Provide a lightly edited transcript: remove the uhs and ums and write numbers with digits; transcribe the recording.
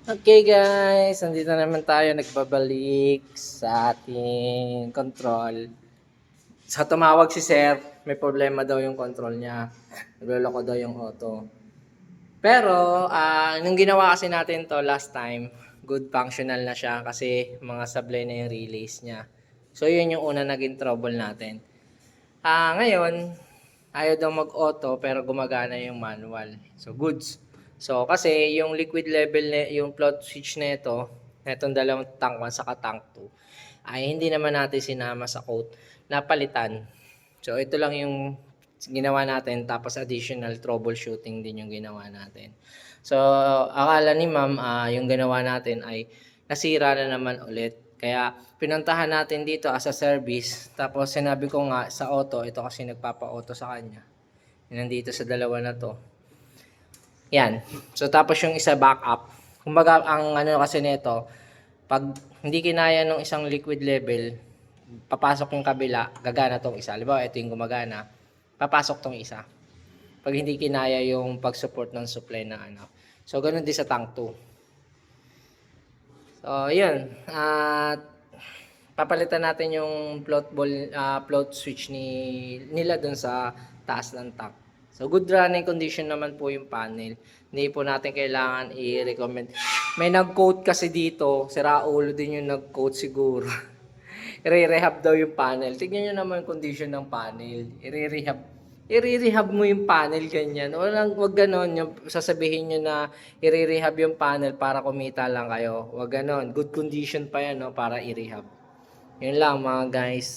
Okay guys, nandito naman tayo nagbabalik sa ating control. So tumawag si Sir, may problema daw yung control niya. Nagloloko daw yung auto. Pero nung ginawa kasi natin to last time, good functional na siya kasi mga sablay na yung relays niya. So yun yung una naging trouble natin. Ngayon, ayaw daw mag-auto pero gumagana yung manual. So goods. So kasi yung liquid level yung float switch nito, netong dalawang tank 1 saka tank 2 ay hindi naman natin sinama sa quote, napalitan. So ito lang yung ginawa natin tapos additional troubleshooting din yung ginawa natin. So akala ni ma'am yung ginawa natin ay nasira na naman ulit. Kaya pinuntahan natin dito as a service tapos sinabi ko nga sa auto, ito kasi nagpapa-auto sa kanya. Nandito sa dalawa na to. Yan. So tapos yung isa backup. Kumbaga ang ano kasi nito, pag hindi kinaya ng isang liquid level, papasok yung kabila, gagana tong isa. Halimbawa, ito yung gumagana, papasok tong isa. Pag hindi kinaya yung pag-support ng supply na ano. So, ganun din sa tank 2. So, yun. At papalitan natin yung float switch nila dun sa taas ng tank. So, good running condition naman po yung panel. Hindi po natin kailangan i-recommend. May nag-quote kasi dito, si Raulo din yung nag-quote siguro. I-rehab daw yung panel. Tignan nyo naman yung condition ng panel. I-rehab mo yung panel ganyan. Wag ganon yung sasabihin nyo na i-rehab yung panel para kumita lang kayo. Wag ganon. Good condition pa yan no, para i-rehab. Yun lang mga guys.